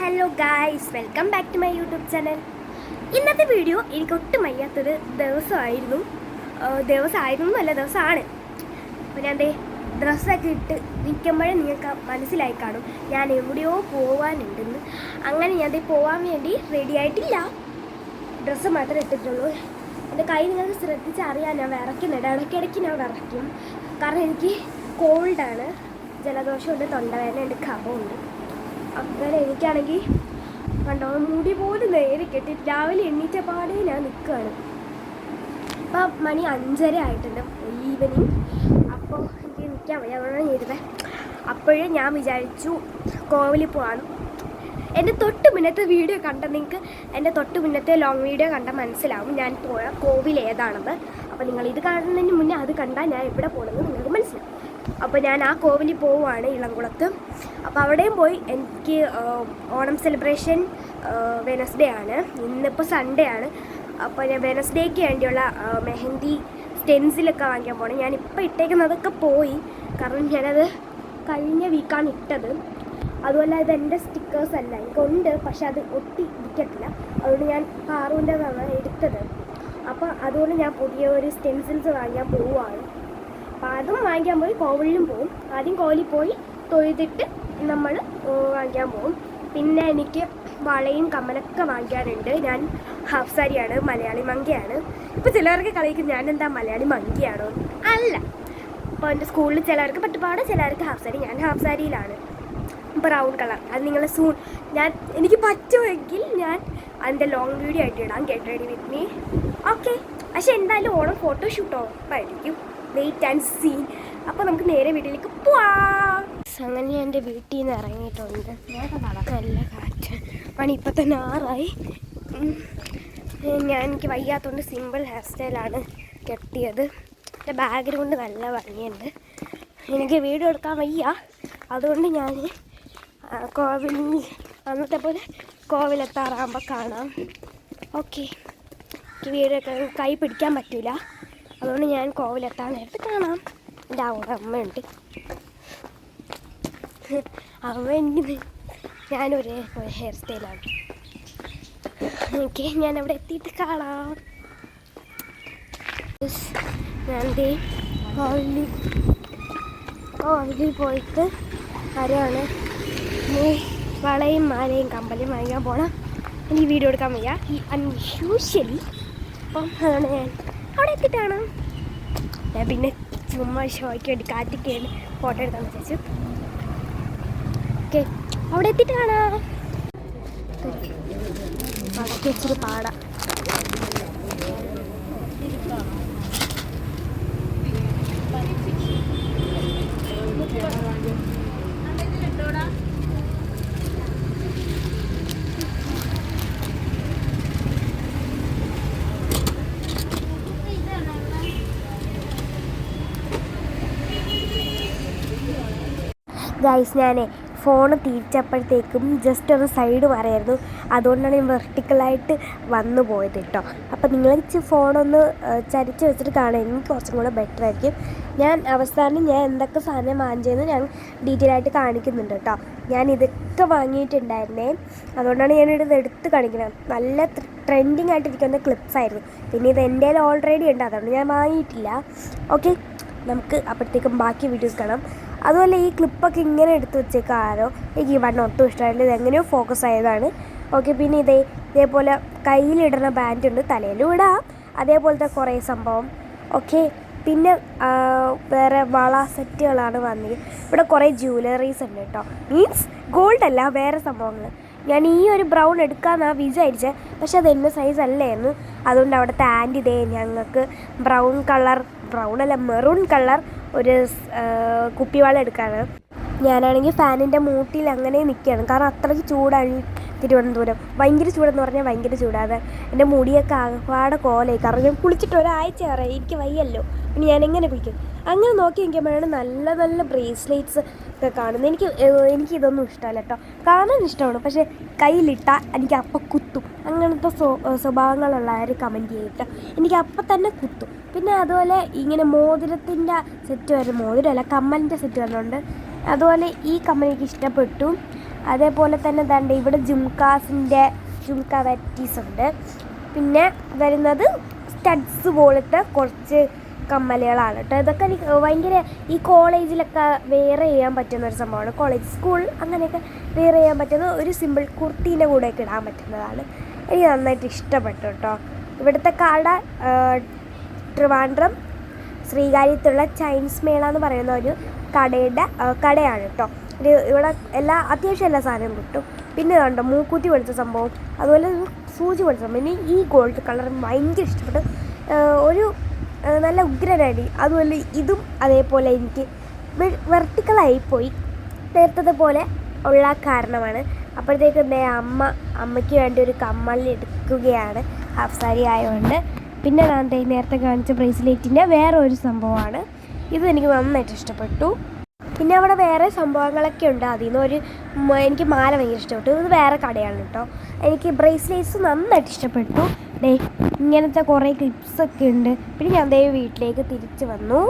Hello guys, welcome back to my YouTube channel. ഇന്നത്തെ video എനിക്ക് ഒട്ടും വയ്യാത്തൊരു ദിവസമായിരുന്നു ദിവസമാണ്. അപ്പോൾ ഞാൻ ഡ്രസ്സൊക്കെ ഇട്ട് നിൽക്കുമ്പോഴേ നിങ്ങൾക്ക് മനസ്സിലായി കാണും ഞാൻ എവിടെയോ പോകാനുണ്ടെന്ന്. അങ്ങനെ ഞാൻ പോകാൻ വേണ്ടി റെഡി ആയിട്ടില്ല, ഡ്രസ്സ് മാത്രമേ ഇട്ടിട്ടുള്ളൂ. എൻ്റെ കൈ നിങ്ങൾക്ക് ശ്രദ്ധിച്ചറിയാൻ ഞാൻ വിറയ്ക്കുന്നുണ്ട്, ഇടയ്ക്കിടയ്ക്ക് ഞാൻ വിറയ്ക്കും. കാരണം എനിക്ക് കോൾഡാണ്, ജലദോഷമുണ്ട്, തൊണ്ടവേദനയുണ്ട്, കഫമുണ്ട്. അങ്ങനെ എനിക്കാണെങ്കിൽ കണ്ടോ മുടി പോലും നേരെ കെട്ടി രാവിലെ എണ്ണീറ്റ പാടേ ഞാൻ നിൽക്കുകയാണ്. ഇപ്പം മണി 5:30 ആയിട്ടുണ്ട് ഈവനിങ്. അപ്പോൾ എനിക്ക് നിൽക്കാൻ വയ്യ, അതുകൊണ്ടാണ് ചെയ്തത്. അപ്പോഴേ ഞാൻ വിചാരിച്ചു കോവിലിൽ പോകാൻ. എൻ്റെ തൊട്ട് മുന്നത്തെ വീഡിയോ കണ്ട നിങ്ങൾക്ക് എൻ്റെ തൊട്ട് മുന്നത്തെ ലോങ് വീഡിയോ കണ്ടാൽ മനസ്സിലാവും ഞാൻ പോയ കോവിൽ ഏതാണെന്ന്. അപ്പോൾ നിങ്ങൾ ഇത് കാണുന്നതിന് മുന്നേ അത് കണ്ടാൽ ഞാൻ എവിടെ പോകണമെന്ന് നിങ്ങൾക്ക് മനസ്സിലാവും. അപ്പോൾ ഞാൻ ആ കോവിലിൽ പോവുകയാണ്, ഇളംകുളത്ത്. അപ്പോൾ അവിടെയും പോയി എനിക്ക് ഓണം സെലിബ്രേഷൻ വെനസ്ഡേ ആണ്, ഇന്നിപ്പോൾ സൺഡേ ആണ്. അപ്പോൾ ഞാൻ വെനസ്ഡേക്ക് വേണ്ടിയുള്ള മെഹന്തി സ്റ്റെൻസിലൊക്കെ വാങ്ങിക്കാൻ പോകണം. ഞാനിപ്പോൾ ഇട്ടേക്കുന്നതൊക്കെ പോയി, കാരണം ഞാനത് കഴിഞ്ഞ വീക്കാണ് ഇട്ടത്. അതുപോലെ ഇതെൻ്റെ സ്റ്റിക്കേഴ്സ് അല്ല, എനിക്കുണ്ട്, പക്ഷെ അത് ഒട്ടി ഇരിക്കത്തില്ല. അതുകൊണ്ട് ഞാൻ പാറുവിൻ്റെ ആണ് എടുത്തത്. അപ്പോൾ അതുകൊണ്ട് ഞാൻ പുതിയ ഒരു സ്റ്റെൻസിൽസ് വാങ്ങിക്കാൻ പോവുകയാണ്. അപ്പോൾ അതും വാങ്ങിക്കാൻ പോയി കോവിലിലും പോവും. ആദ്യം കോവിലിൽ പോയി തൊഴുതിട്ട് നമ്മൾ വാങ്ങിക്കാൻ പോകും. പിന്നെ എനിക്ക് വളയും കമ്മലൊക്കെ വാങ്ങിക്കാനുണ്ട്. ഞാൻ ഹാഫ് സാരിയാണ്, മലയാളി മങ്കയാണ്. ഇപ്പോൾ ചിലർക്ക് കളിക്കും ഞാൻ എന്താ മലയാളി മങ്കിയാണോ? അല്ല. അപ്പോൾ എൻ്റെ സ്കൂളിൽ ചിലർക്ക് പട്ടുപാട്, ചിലർക്ക് ഹാഫ് സാരി. ഞാൻ ഹാഫ് സാരിയിലാണ്, ബ്രൗൺ കളർ. അത് നിങ്ങൾ എനിക്ക് പറ്റുമെങ്കിൽ ഞാൻ അതിൻ്റെ ലോങ് വീഡിയോ ആയിട്ട് ഇടാം. Get ready with me. Okay, പക്ഷെ എന്തായാലും ഓണം ഫോട്ടോഷൂട്ട് ഉറപ്പായിരിക്കും. Wait and see. അപ്പോൾ നമുക്ക് നേരെ വീട്ടിലേക്ക് പോവാം. അങ്ങനെ ഞാൻ എൻ്റെ വീട്ടിൽ നിന്ന് ഇറങ്ങിയിട്ടുണ്ട്. നല്ല കാറ്റ്. മണി ഇപ്പം തന്നെ 6 എനിക്ക് വയ്യാത്തതുകൊണ്ട് സിമ്പിൾ ഹെയർ സ്റ്റൈലാണ് കെട്ടിയത്. എൻ്റെ ബാക്ക്ഗ്രൗണ്ട് നല്ല ഭംഗിയുണ്ട്. എനിക്ക് വീഡിയോ എടുക്കാൻ വയ്യ, അതുകൊണ്ട് ഞാൻ കോവിലിൽ അന്നത്തെ പോലെ കോവിലെത്താറാകുമ്പോൾ കാണാം. ഓക്കെ, എനിക്ക് വീഡിയോ കൈ പിടിക്കാൻ പറ്റില്ല, അതുകൊണ്ട് ഞാൻ കോവിലെത്താൻ നേരത്ത് കാണാം. എൻ്റെ അവിടെ അമ്മയുണ്ട്, അമ്മ ഞാനൊരു ഹെയർ സ്റ്റൈലാണ്. ഓക്കെ, ഞാൻ അവിടെ എത്തിയിട്ട് കാണാം. ഞാൻ കോവിലിൽ പോയിട്ട് വരാണ്. വളയും മാലയും കമ്പലും വാങ്ങിക്കാൻ പോകണം. എനിക്ക് വീഡിയോ എടുക്കാൻ വയ്യ, ഈ അൺയൂഷ്വലി. അപ്പം അതാണ് ഞാൻ അവിടെ എത്തിയിട്ടാണ്. ഞാൻ പിന്നെ ചുമ്മാ ഷോയ്ക്ക് വേണ്ടി കാറ്റൊക്കെ ഫോട്ടോ എടുക്കാൻ വിചാരിച്ചു. ഓക്കെ, അവിടെ എത്തിയിട്ടാണ്. അതൊക്കെ ഇച്ചിരി പാടാം. ഗൈസ്, ഞാൻ ഫോണ് തിരിച്ചപ്പോഴത്തേക്കും ജസ്റ്റ് ഒന്ന് സൈഡ് മാറിയായിരുന്നു, അതുകൊണ്ടാണ് ഞാൻ വെർട്ടിക്കലായിട്ട് വന്നു പോയത് കേട്ടോ. അപ്പോൾ നിങ്ങൾ ഫോണൊന്ന് ചരിച്ച് വെച്ചിട്ട് കാണാൻ എനിക്ക് കുറച്ചും കൂടെ ബെറ്റർ ആയിരിക്കും. ഞാൻ അവസാനം ഞാൻ എന്തൊക്കെ സാധനം വാങ്ങിച്ചതെന്ന് ഞാൻ ഡീറ്റെയിൽ ആയിട്ട് കാണിക്കുന്നുണ്ട് കേട്ടോ. ഞാൻ ഇതൊക്കെ വാങ്ങിയിട്ടുണ്ടായിരുന്നേ, അതുകൊണ്ടാണ് ഞാനിത് എടുത്ത് കാണിക്കുന്നത്. നല്ല ട്രെൻഡിങ് ആയിട്ടിരിക്കുന്ന ക്ലിപ്സ് ആയിരുന്നു. പിന്നെ ഇത് എൻ്റെ കയ്യിൽ ഓൾറെഡി ഉണ്ട്, അതുകൊണ്ട് ഞാൻ വാങ്ങിയിട്ടില്ല. ഓക്കെ, നമുക്ക് അപ്പോഴത്തേക്കും ബാക്കി വീഡിയോസ് കാണാം. അതുപോലെ ഈ ക്ലിപ്പൊക്കെ ഇങ്ങനെ എടുത്ത് വെച്ചേക്കാരോ, എനിക്ക് ഈ വണ്ണം ഒട്ടും ഇഷ്ടമായില്ല. ഇതെങ്ങനെയോ ഫോക്കസ് ആയതാണ്. ഓക്കെ, പിന്നെ ഇതേപോലെ കയ്യിലിടുന്ന ബാൻഡ് ഉണ്ട്, തലയിലും ഇടാം, അതേപോലത്തെ കുറേ സംഭവം. ഓക്കെ, പിന്നെ വേറെ വള സെറ്റുകളാണ് വന്നത്. ഇവിടെ കുറേ ജ്വല്ലറീസ് ഉണ്ട് കേട്ടോ, മീൻസ് ഗോൾഡ് അല്ല, വേറെ സംഭവങ്ങൾ. ഞാൻ ഈ ഒരു ബ്രൗൺ എടുക്കാമെന്നാണ് വിചാരിച്ചത്, പക്ഷെ അത് എൻ്റെ സൈസ് അല്ലായിരുന്നു. അതുകൊണ്ട് അവിടുത്തെ ആൻറ്റി ഞങ്ങൾക്ക് മെറൂൺ കളർ ഒരു കുപ്പിവാള എടുക്കാണ്. ഞാനാണെങ്കിൽ ഫാനിൻ്റെ മൂട്ടിൽ അങ്ങനെ നിൽക്കുകയാണ്, കാരണം അത്രയ്ക്ക് ചൂടാണ് തിരുവനന്തപുരം. ഭയങ്കര ചൂടെന്ന് പറഞ്ഞാൽ ഭയങ്കര ചൂടാണ്. എൻ്റെ മുടിയൊക്കെ ആകപ്പാടെ കോലായി, കാരണം ഞാൻ കുളിച്ചിട്ട് ഒരാഴ്ച പറയാം, എനിക്ക് വയ്യല്ലോ, പിന്നെ ഞാനെങ്ങനെ കുളിക്കും. അങ്ങനെ നോക്കി നിൽക്കുമ്പോഴാണ് നല്ല നല്ല ബ്രേസ്ലെറ്റ്സ് ഒക്കെ കാണുന്നത്. എനിക്കിതൊന്നും ഇഷ്ടമല്ല കേട്ടോ, കാണാൻ ഇഷ്ടമാണ്, പക്ഷേ കയ്യിലിട്ടാൽ എനിക്ക് അപ്പം കുത്തും. അങ്ങനത്തെ സ്വഭാവങ്ങളുള്ളവർ കമൻറ്റ് ചെയ്തിട്ട് എനിക്ക് അപ്പം തന്നെ കുത്തും. പിന്നെ അതുപോലെ ഇങ്ങനെ മോതിരത്തിൻ്റെ സെറ്റ് മോതിരമല്ല കമ്മലിൻ്റെ സെറ്റ് വരുന്നുണ്ട്. അതുപോലെ ഈ കമ്മൽ എനിക്ക് ഇഷ്ടപ്പെട്ടു. അതേപോലെ തന്നെ ദാണ്ട് ഇവിടെ ജുംക്ക വെറൈറ്റീസ് ഉണ്ട്. പിന്നെ വരുന്നത് സ്റ്റഡ്സ് പോലത്തെ കുറച്ച് കമ്മലുകളാണ് കേട്ടോ. ഇതൊക്കെ എനിക്ക് ഭയങ്കര ഈ കോളേജിലൊക്കെ വെയർ ചെയ്യാൻ പറ്റുന്ന ഒരു സംഭവമാണ്. കോളേജ് സ്കൂൾ അങ്ങനെയൊക്കെ വെയർ ചെയ്യാൻ പറ്റുന്ന ഒരു സിമ്പിൾ കുർത്തീൻ്റെ കൂടെയൊക്കെ ഇടാൻ പറ്റുന്നതാണ്. എനിക്ക് നന്നായിട്ട് ഇഷ്ടപ്പെട്ടു കേട്ടോ. ഇവിടുത്തെ കട ട്രിവാൻഡ്രം ശ്രീകാര്യത്തുള്ള ചൈനീസ് മേള എന്ന് പറയുന്ന ഒരു കടയാണ് കേട്ടോ. ഇവിടെ അത്യാവശ്യം എല്ലാ സാധനവും കിട്ടും. പിന്നെ കണ്ടോ മൂക്കുത്തി പൊളിച്ച സംഭവം, അതുപോലെ സൂചി പൊളിച്ച സംഭവം. പിന്നെ ഈ ഗോൾഡ് കളർ ഭയങ്കര ഇഷ്ടപ്പെട്ടു. ഒരു നല്ല ഉഗ്രനടി. അതുപോലെ ഇതും അതേപോലെ എനിക്ക് വെർട്ടിക്കലായിപ്പോയി നേരത്തെ പോലെ ഉള്ള കാരണമാണ്. അപ്പോഴത്തേക്ക് എൻ്റെ അമ്മയ്ക്ക് വേണ്ടി ഒരു കമ്മൽ എടുക്കുകയാണ് ഹാഫ് സാരി ആയതുകൊണ്ട്. പിന്നെ ഞാൻ നേരത്തെ കാണിച്ച ബ്രേസ്ലെറ്റിൻ്റെ വേറെ ഒരു സംഭവമാണ് ഇത്. എനിക്ക് നന്നായിട്ട് ഇഷ്ടപ്പെട്ടു. പിന്നെ അവിടെ വേറെ സംഭവങ്ങളൊക്കെ ഉണ്ട്. അതിൽ നിന്ന് എനിക്ക് മാല ഭയങ്കര ഇഷ്ടപ്പെട്ടു. ഇത് വേറെ കടയാണ് കേട്ടോ. എനിക്ക് ബ്രേസ്ലെറ്റ്സ് നന്നായിട്ട് ഇഷ്ടപ്പെട്ടു. ഇങ്ങനത്തെ കുറേ ക്ലിപ്സൊക്കെ ഉണ്ട്. പിന്നെ ഞാൻ വീട്ടിലേക്ക് തിരിച്ച് വന്നു.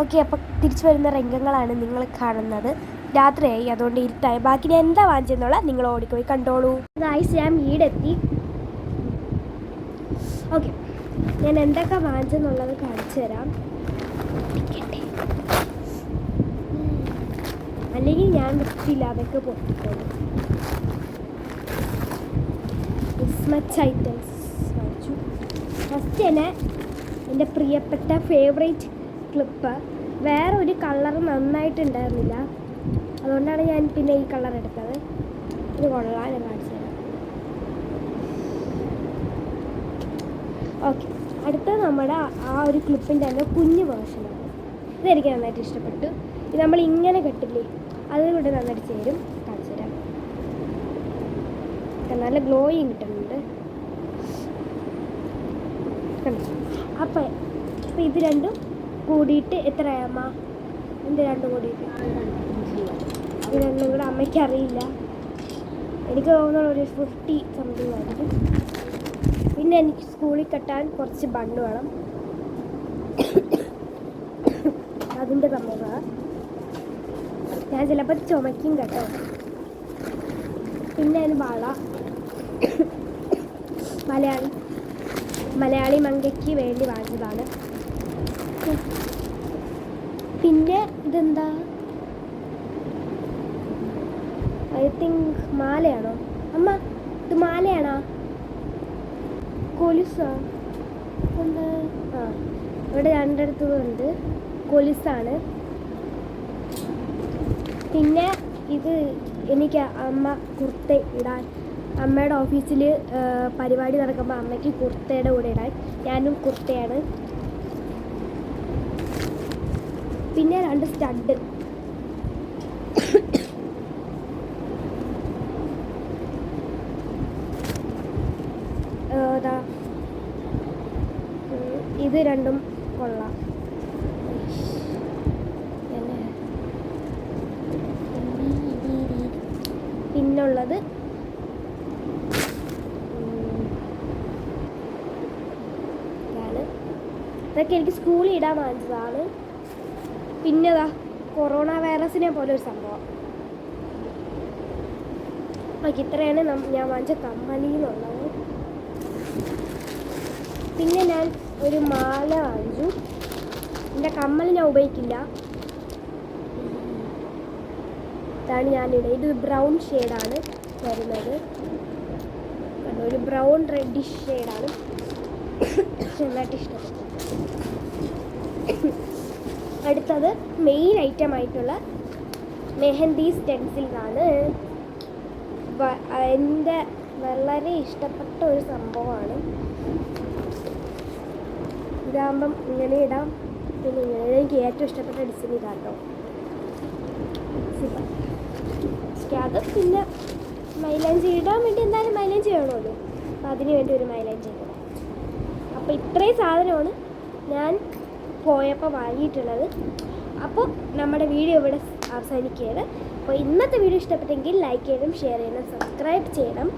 ഓക്കെ, അപ്പോൾ തിരിച്ചു വരുന്ന രംഗങ്ങളാണ് നിങ്ങൾ കാണുന്നത്. രാത്രിയായി, അതുകൊണ്ട് ഇരുട്ടായി. ബാക്കി ഞാൻ എന്താ വാങ്ങിച്ചെന്നുള്ള നിങ്ങൾ ഓടിപ്പോയി കണ്ടോളൂ. ഗായ്സ്, ഞാൻ വീടെത്തി. ഓക്കെ, ഞാൻ എന്തൊക്കെ വാങ്ങിച്ചെന്നുള്ളത് കാണിച്ചു തരാം. അല്ലെങ്കിൽ ഞാൻ വൃത്തിയില്ല അതൊക്കെ പൊട്ടിപ്പോകും. ക്രിസ്മസ് ഐറ്റംസ് വാങ്ങിച്ചു. ഫസ്റ്റ് തന്നെ എൻ്റെ പ്രിയപ്പെട്ട ഫേവറേറ്റ് ക്ലിപ്പ്. വേറെ ഒരു കളർ നന്നായിട്ടുണ്ടായിരുന്നില്ല, അതുകൊണ്ടാണ് ഞാൻ പിന്നെ ഈ കളർ എടുത്തത്. ഇത് കൊള്ളാൻ ഞാൻ കാണിച്ചു തരാം. ഓക്കെ, അടുത്തത് നമ്മുടെ ആ ഒരു ക്ലിപ്പിൻ്റെ തന്നെ കുഞ്ഞു വേർഷനാണ്. ഇതെനിക്ക് നന്നായിട്ട് ഇഷ്ടപ്പെട്ടു. ഇത് നമ്മൾ ഇങ്ങനെ കെട്ടില്ലേ, അതും കൂടെ നന്നായിട്ട് ചേരും. കാണിച്ചു തരാം. നല്ല ഗ്ലോയും കിട്ടുന്നുണ്ട്. അപ്പം ഇത് രണ്ടും കൂടിയിട്ട് എത്രയാമ്മ? ഇത് രണ്ടും കൂടിയിട്ട് ഇത് രണ്ടും കൂടെ അമ്മയ്ക്ക് അറിയില്ല. എനിക്ക് തോന്നുന്നു ഒരു 50 സംതിങ് ആയിരിക്കും. പിന്നെ എനിക്ക് സ്കൂളിൽ കെട്ടാൻ കുറച്ച് ബണ്ണ് വേണം, അതിൻ്റെ സംഭവമാണ്. ഞാൻ ചിലപ്പോൾ ചുമക്കും കേട്ടോ. പിന്നെ അതിന് വള, മലയാളി മങ്കയ്ക്ക് വേണ്ടി വാങ്ങിച്ചതാണ്. പിന്നെ ഇതെന്താ, ഐ തിങ്ക് മാലയാണോ അമ്മ? ഇത് മാലയാണോ? കൊലുസാ? എന്താ? ഇവിടെ രണ്ടിടത്തുണ്ട്. കൊലുസാണ്. പിന്നെ ഇത് എനിക്ക് അമ്മ കുർത്ത ഇടാൻ, അമ്മയുടെ ഓഫീസിൽ പരിപാടി നടക്കുമ്പോൾ അമ്മയ്ക്ക് കുർത്തയുടെ കൂടെ ഇടാൻ. ഞാനും കുർത്തയാണ്. പിന്നെ 2 സ്റ്റഡ്. ഇത് രണ്ടും കൊള്ളാം. പിന്നുള്ളത് ഇതൊക്കെ എനിക്ക് സ്കൂളിൽ ഇടാൻ വാങ്ങിച്ചതാണ്. പിന്നെതാ കൊറോണ വൈറസിനെ പോലെ ഒരു സംഭവം. ഓക്കെ, ഇത്രയാണ് ഞാൻ വാങ്ങിച്ച കമ്മലിന്നുള്ളത്. പിന്നെ ഞാൻ ഒരു മാല വാങ്ങിച്ചു. എൻ്റെ കമ്മൽ ഞാൻ ഉപയോഗിക്കില്ല. ഇതാണ് ഞാനിവിടെ. ഇത് ബ്രൗൺ ഷെയ്ഡാണ് വരുന്നത്. ഒരു ബ്രൗൺ റെഡിഷ് ഷെയ്ഡാണ്. നന്നായിട്ട് ഇഷ്ടപ്പെട്ടു. അടുത്തത് മെയിൻ ഐറ്റം ആയിട്ടുള്ള മെഹന്തി സ്റ്റെൻസിലാണ്. എൻ്റെ വളരെ ഇഷ്ടപ്പെട്ട ഒരു സംഭവമാണ്. ഇതാകുമ്പം ഇങ്ങനെ ഇടാം, പിന്നെ ഇങ്ങനെ. എനിക്ക് ഏറ്റവും ഇഷ്ടപ്പെട്ട ഡിസൈൻ ഇതാട്ടോ. അത് പിന്നെ മൈലാഞ്ചി ഇടാൻ വേണ്ടി എന്തായാലും മൈലാഞ്ചി വേണമല്ലോ, അപ്പം അതിന് വേണ്ടി ഒരു മൈലാഞ്ചി ഇടാം. അപ്പോൾ ഇത്രയും സാധനമാണ് ഞാൻ പോയപ്പോൾ വാങ്ങിയിട്ടുള്ളത്. അപ്പോൾ നമ്മുടെ വീഡിയോ ഇവിടെ അവസാനിക്കുകയാണ്. അപ്പോൾ ഇന്നത്തെ വീഡിയോ ഇഷ്ടപ്പെട്ടെങ്കിൽ ലൈക്ക് ചെയ്യണം, ഷെയർ ചെയ്യണം, സബ്സ്ക്രൈബ് ചെയ്യണം,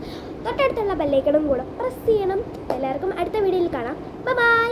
തൊട്ടടുത്തുള്ള ബെല്ലൈക്കണും കൂടെ പ്രസ് ചെയ്യണം. എല്ലാവർക്കും അടുത്ത വീഡിയോയിൽ കാണാം. ബൈ.